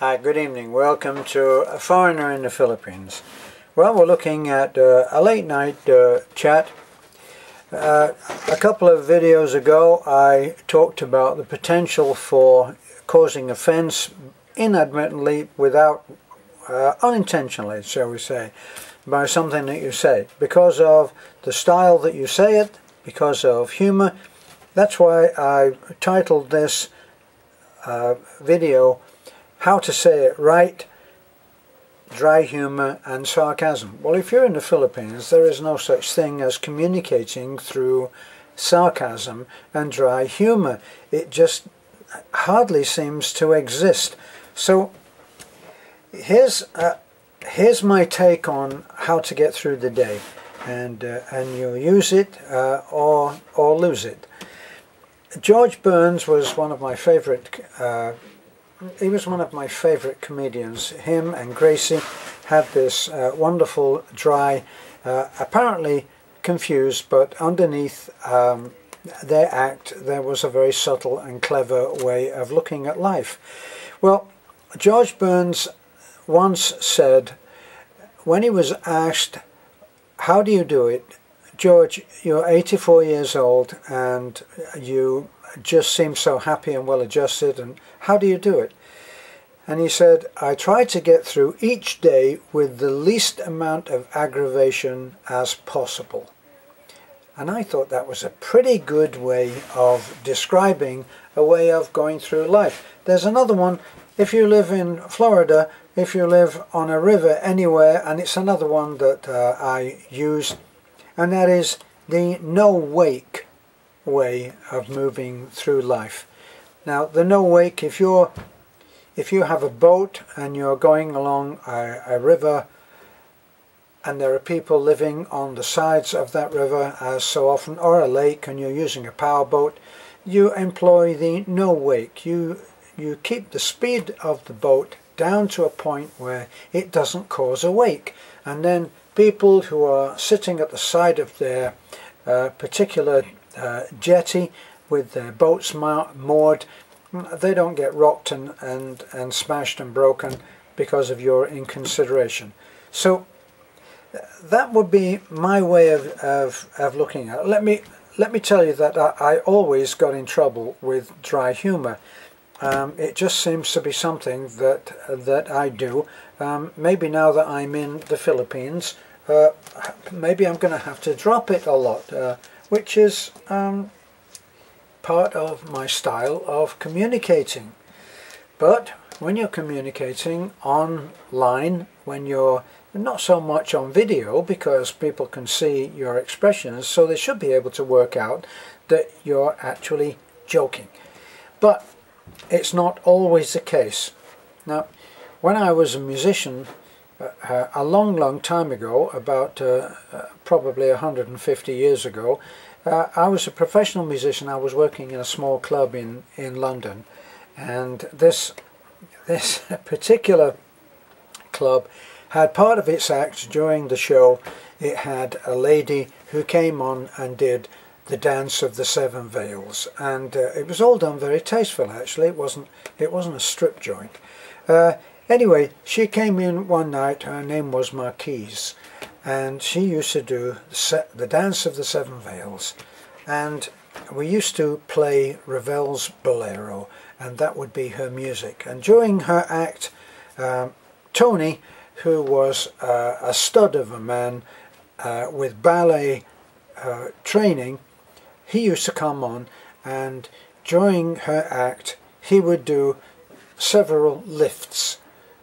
Hi, good evening. Welcome to A Foreigner in the Philippines. Well, we're looking at a late night chat. A couple of videos ago I talked about the potential for causing offense inadvertently, without unintentionally, shall we say, by something that you say, because of the style that you say it, because of humor. That's why I titled this video How to Say It Right, Dry Humor and Sarcasm. Well, if you're in the Philippines, there is no such thing as communicating through sarcasm and dry humor. It just hardly seems to exist. So here's my take on how to get through the day, and you use it or lose it. George Burns was one of my favorite he was one of my favorite comedians. Him and Gracie had this wonderful, dry, apparently confused, but underneath their act there was a very subtle and clever way of looking at life. Well, George Burns once said, when he was asked, "How do you do it? George, you're 84 years old and you just seem so happy and well adjusted, and how do you do it?" And he said, "I try to get through each day with the least amount of aggravation as possible." And I thought that was a pretty good way of describing a way of going through life. There's another one. If you live in Florida, if you live on a river anywhere, and it's another one that I use, and that is the no-wake way of moving through life. Now, the no-wake, if you have a boat and you're going along a river and there are people living on the sides of that river, as so often, or a lake, and you're using a powerboat, you employ the no-wake. You keep the speed of the boat down to a point where it doesn't cause a wake, and then people who are sitting at the side of their particular jetty with their boats moored, they don't get rocked and smashed and broken because of your inconsideration. So that would be my way of looking at it. Let me tell you that I always got in trouble with dry humor. It just seems to be something that I do. Maybe now that I'm in the Philippines, maybe I'm going to have to drop it a lot, which is part of my style of communicating. But when you're communicating online, when you're not so much on video, because people can see your expressions, so they should be able to work out that you're actually joking. But it's not always the case. Now, when I was a musician a long time ago, about probably 150 years ago, I was a professional musician. I was working in a small club in London, and this particular club had part of its act during the show. It had a lady who came on and did the dance of the seven veils, and it was all done very tasteful. Actually, it wasn't a strip joint. Anyway, she came in one night. Her name was Marquise, and she used to do the dance of the seven veils, and we used to play Ravel's Bolero, and that would be her music. And during her act, Tony, who was a stud of a man with ballet training, he used to come on, and during her act he would do several lifts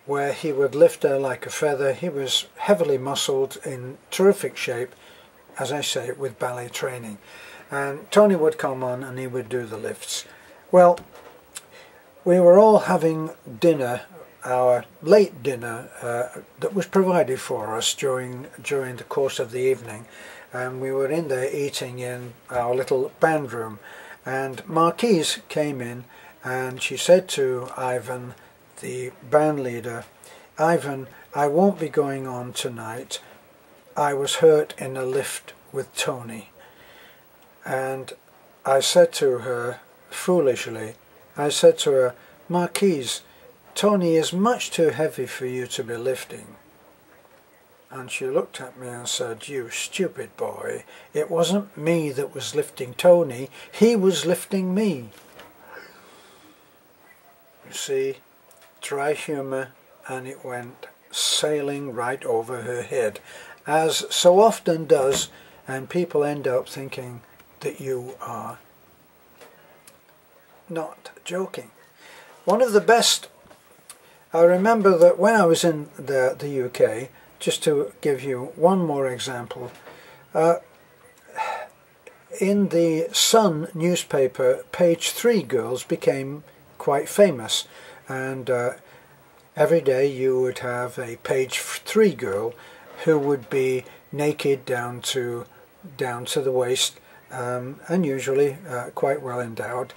where he would lift her like a feather. He was heavily muscled, in terrific shape, as I say, with ballet training. And Tony would come on and he would do the lifts. Well, we were all having dinner, our late dinner, that was provided for us during the course of the evening. And we were in there eating in our little band room. And Marquise came in and she said to Ivan, the band leader, "Ivan, I won't be going on tonight. I was hurt in a lift with Tony." And I said to her, foolishly, I said to her, "Marquise, Tony is much too heavy for you to be lifting. And she looked at me and said, you stupid boy, it wasn't me that was lifting Tony, he was lifting me. You see, dry humour, and it went sailing right over her head, as so often does, and people end up thinking that you are not joking. One of the best, I remember that when I was in the UK, just to give you one more example, in the Sun newspaper, page 3 girls became quite famous, and every day you would have a page 3 girl who would be naked down to the waist, and usually quite well endowed,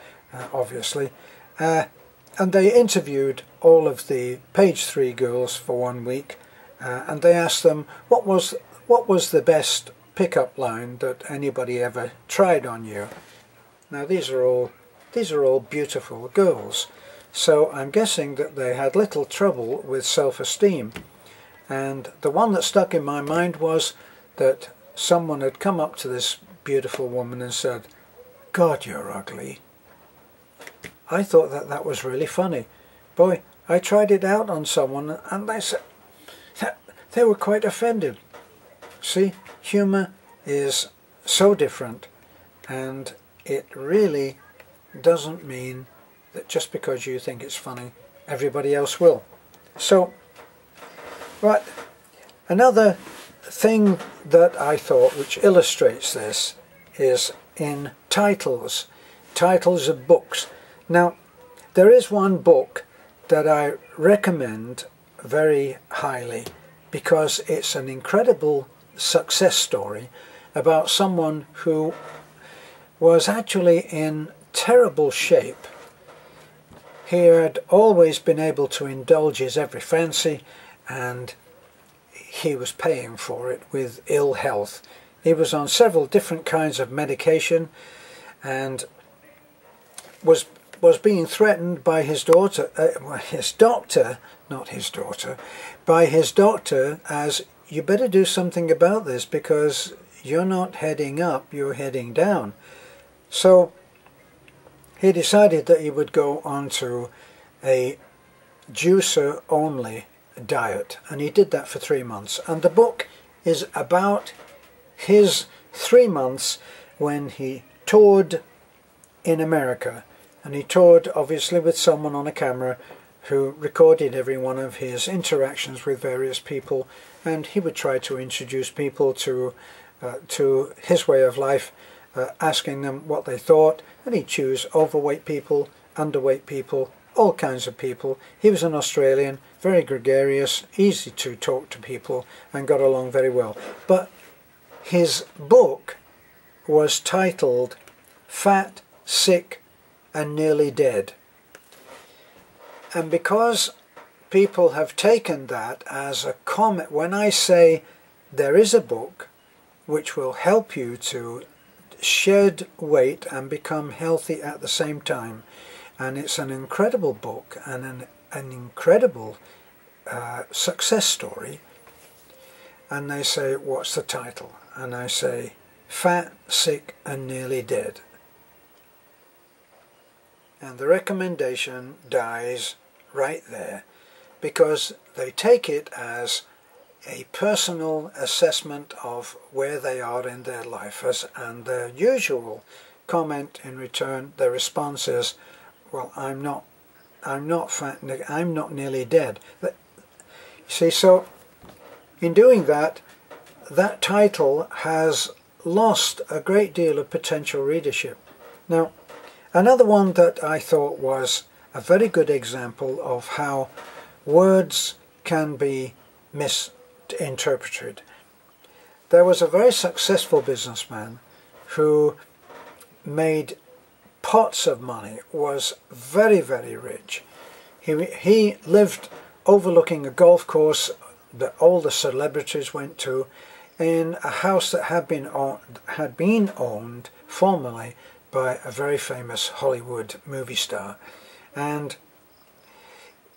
obviously, and they interviewed all of the page 3 girls for 1 week. And they asked them what was the best pickup line that anybody ever tried on you. Now these are all beautiful girls, so I'm guessing that they had little trouble with self-esteem. And the one that stuck in my mind was that someone had come up to this beautiful woman and said, "God, you're ugly." I thought that was really funny. Boy, I tried it out on someone and they said, they were quite offended. See, humour is so different, and it really doesn't mean that just because you think it's funny, everybody else will. So, right, another thing that I thought which illustrates this is in titles of books. Now, there is one book that I recommend very highly, because it's an incredible success story about someone who was actually in terrible shape. He had always been able to indulge his every fancy, and he was paying for it with ill health. He was on several different kinds of medication and was being threatened by his doctor, by his doctor, as you better do something about this because you're not heading up, you're heading down. So he decided that he would go on to a juicer only diet, and he did that for 3 months. And the book is about his 3 months when he toured in America. And he toured obviously with someone on a camera who recorded every one of his interactions with various people, and he would try to introduce people to his way of life, asking them what they thought, and he'd choose overweight people, underweight people, all kinds of people. He was an Australian, very gregarious, easy to talk to people, and got along very well. But his book was titled Fat, Sick and Nearly Dead. And because people have taken that as a comment, when I say there is a book which will help you to shed weight and become healthy at the same time, and it's an incredible book and an incredible success story, and they say, what's the title? And I say, Fat, Sick and Nearly Dead. And the recommendation dies right there, because they take it as a personal assessment of where they are in their life, and their usual comment in return, their response is, well, I'm not fat, I'm not nearly dead. You see, so in doing that, that title has lost a great deal of potential readership. Now, another one that I thought was a very good example of how words can be misinterpreted. There was a very successful businessman who made pots of money, was very, very rich. He lived overlooking a golf course that all the celebrities went to, in a house that had been owned formerly by a very famous Hollywood movie star. And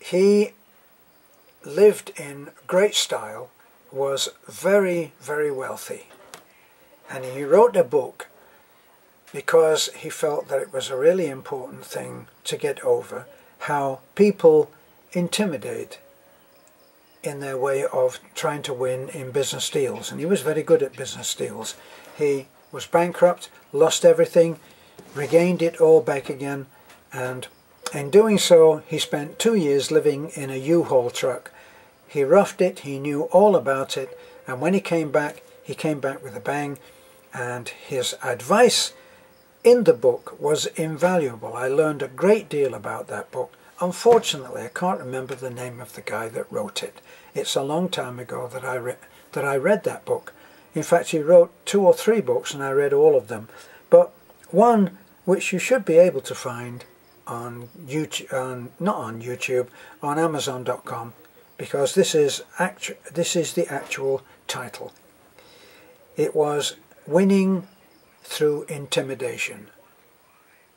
He lived in great style, was very, very wealthy, and he wrote a book because he felt that it was a really important thing to get over, how people intimidate in their way of trying to win in business deals. And he was very good at business deals. He was bankrupt, lost everything, regained it all back again, and in doing so he spent 2 years living in a U-Haul truck. He roughed it, he knew all about it, and when he came back with a bang, and his advice in the book was invaluable. I learned a great deal about that book. Unfortunately, I can't remember the name of the guy that wrote it. It's a long time ago that I read that book. In fact, he wrote 2 or 3 books and I read all of them. But one which you should be able to find on YouTube, not on YouTube, on Amazon.com, because this is the actual title. It was Winning Through Intimidation.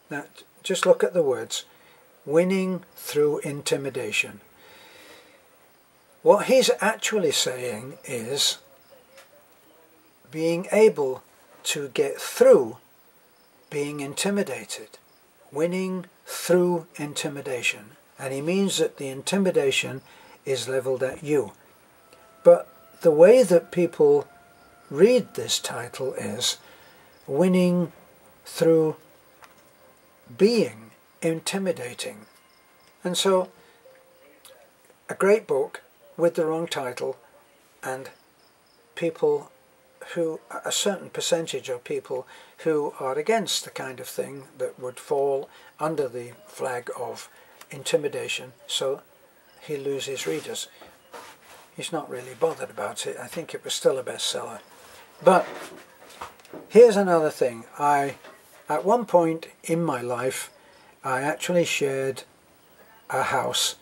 Now, just look at the words. Winning through intimidation. What he's actually saying is being able to get through being intimidated. Winning through intimidation. And he means that the intimidation is leveled at you. But the way that people read this title is winning through being intimidating. And so a great book with the wrong title, and people who, a certain percentage of people who are against the kind of thing that would fall under the flag of intimidation, so he loses readers. He's not really bothered about it. I think it was still a bestseller. But here's another thing. At one point in my life, I actually shared a house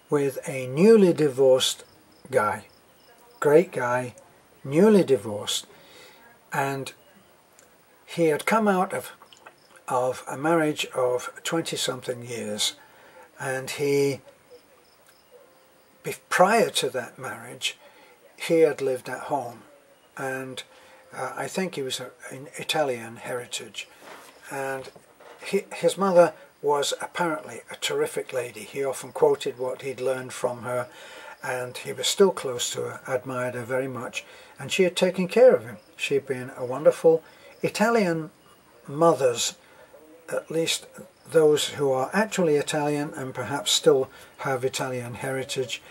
with a newly divorced guy. Great guy, newly divorced. And he had come out of a marriage of 20-something years. And prior to that marriage, he had lived at home. And I think he was an Italian heritage. And his mother was apparently a terrific lady. He often quoted what he'd learned from her, and he was still close to her, admired her very much, and she had taken care of him. She'd been a wonderful Italian mothers, at least those who are actually Italian and perhaps still have Italian heritage,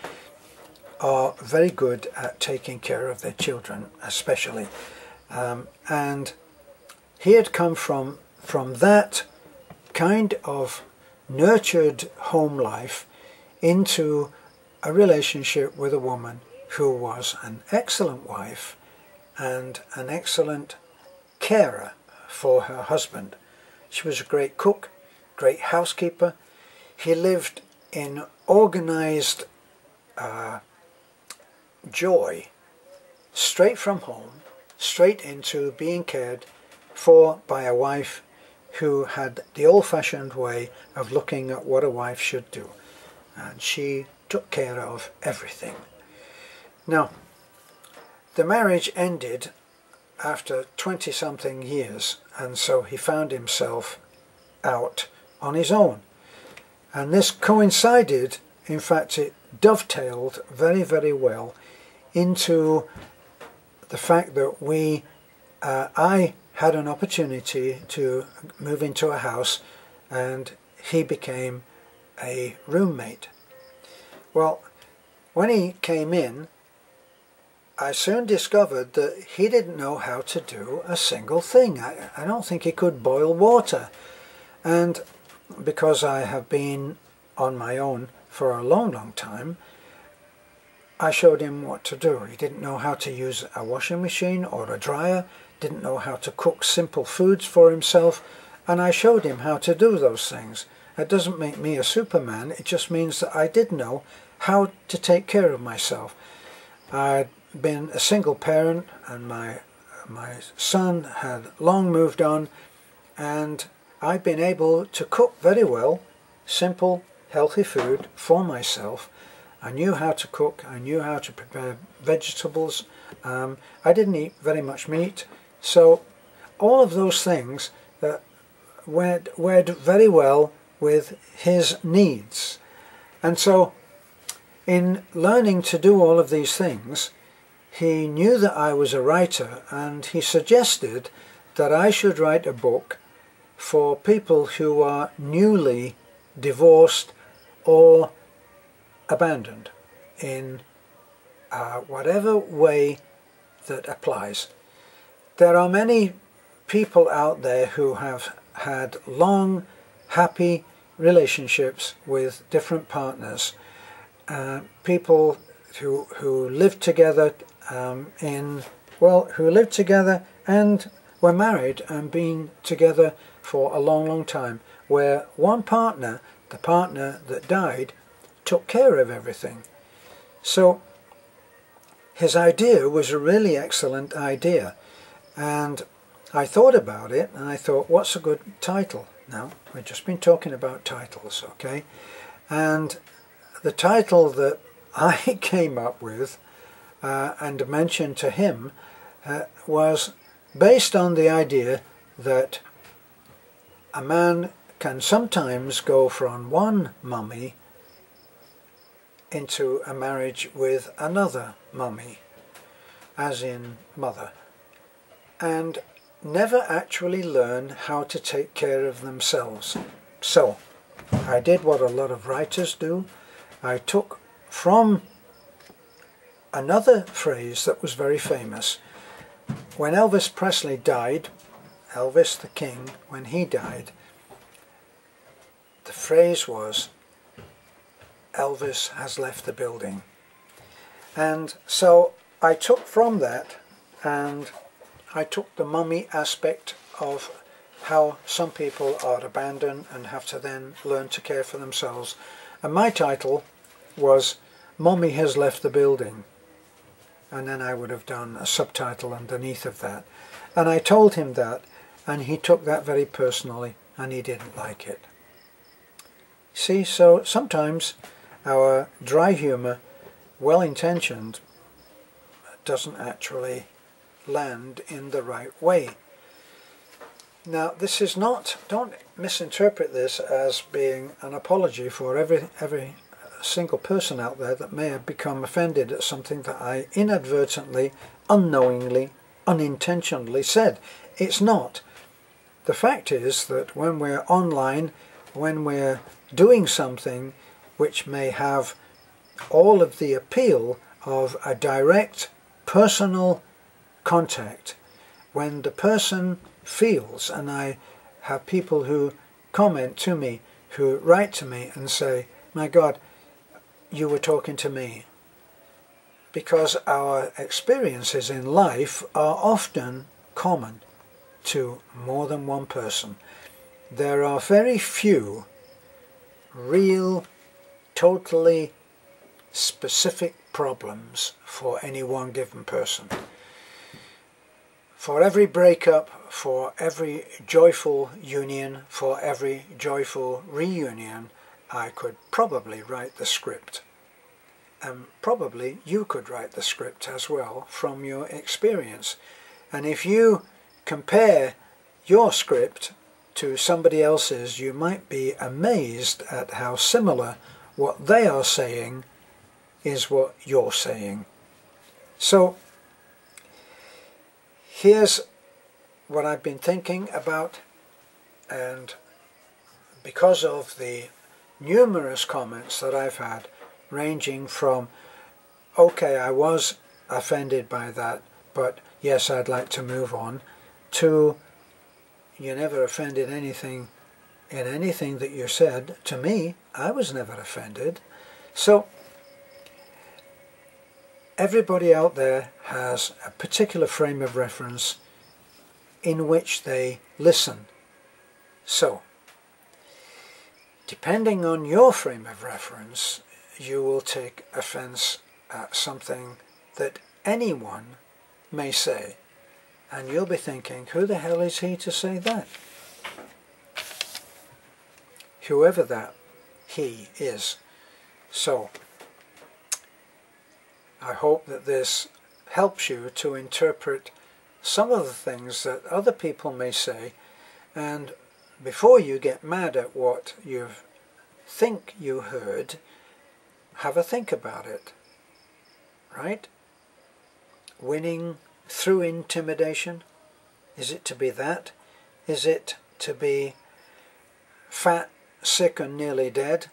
are very good at taking care of their children, especially. And he had come from that kind of nurtured home life into a relationship with a woman who was an excellent wife and an excellent carer for her husband. She was a great cook, great housekeeper. He lived in organized joy, straight from home, straight into being cared for by a wife who had the old-fashioned way of looking at what a wife should do. And she took care of everything. Now, the marriage ended after 20-something years, and so he found himself out on his own. And this coincided, in fact it dovetailed very, very well into the fact that I had an opportunity to move into a house, and he became a roommate. Well, when he came in, I soon discovered that he didn't know how to do a single thing. I don't think he could boil water. And because I have been on my own for a long, long time, I showed him what to do. He didn't know how to use a washing machine or a dryer, didn't know how to cook simple foods for himself, and I showed him how to do those things. It doesn't make me a Superman, it just means that I did know how to take care of myself. I'd been a single parent, and my son had long moved on, and I'd been able to cook very well, simple, healthy food for myself. I knew how to cook, I knew how to prepare vegetables, I didn't eat very much meat, so all of those things went very well with his needs. And so in learning to do all of these things, he knew that I was a writer, and he suggested that I should write a book for people who are newly divorced or abandoned in whatever way that applies. There are many people out there who have had long, happy relationships with different partners, people who lived together who lived together and were married and been together for a long, long time, where one partner, the partner that died, took care of everything. So his idea was a really excellent idea, and I thought about it, and I thought, what's a good title? Now, we've just been talking about titles, okay? And the title that I came up with and mentioned to him was based on the idea that a man can sometimes go from one mummy into a marriage with another mummy, as in mother, and never actually learn how to take care of themselves. So I did what a lot of writers do. I took from another phrase that was very famous. When Elvis Presley died, Elvis the King, when he died, the phrase was, "Elvis has left the building." And so I took from that, and I took the mummy aspect of how some people are abandoned and have to then learn to care for themselves. And my title was "Mummy Has Left the Building." And then I would have done a subtitle underneath of that. And I told him that, and he took that very personally, and he didn't like it. See, so sometimes our dry humour, well-intentioned, doesn't actually land in the right way. Now, this is not, don't misinterpret this as being an apology for every single person out there that may have become offended at something that I inadvertently, unknowingly, unintentionally said. It's not. The fact is that when we're online, when we're doing something which may have all of the appeal of a direct personal contact, when the person feels, and I have people who comment to me, who write to me and say, "My God, you were talking to me," because our experiences in life are often common to more than one person. There are very few real, totally specific problems for any one given person. For every breakup, for every joyful union, for every joyful reunion, I could probably write the script. And probably you could write the script as well from your experience. And if you compare your script to somebody else's, you might be amazed at how similar what they are saying is what you're saying. So here's what I've been thinking about, and because of the numerous comments that I've had, ranging from, okay, I was offended by that, but yes, I'd like to move on, to you never offended anything in anything that you said to me. I was never offended. So everybody out there has a particular frame of reference in which they listen. So depending on your frame of reference, you will take offense at something that anyone may say, and you'll be thinking, who the hell is he to say that? Whoever that he is. So I hope that this helps you to interpret some of the things that other people may say, and before you get mad at what you think you heard, have a think about it, right? Winning through intimidation? Is it to be that? Is it to be fat, sick and nearly dead?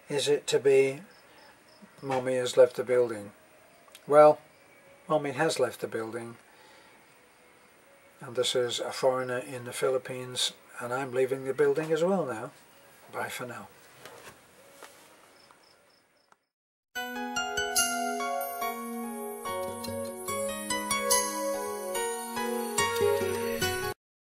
Is it to be Mommy has left the building? Well, Mommy has left the building, and this is a foreigner in the Philippines, and I'm leaving the building as well now. Bye for now.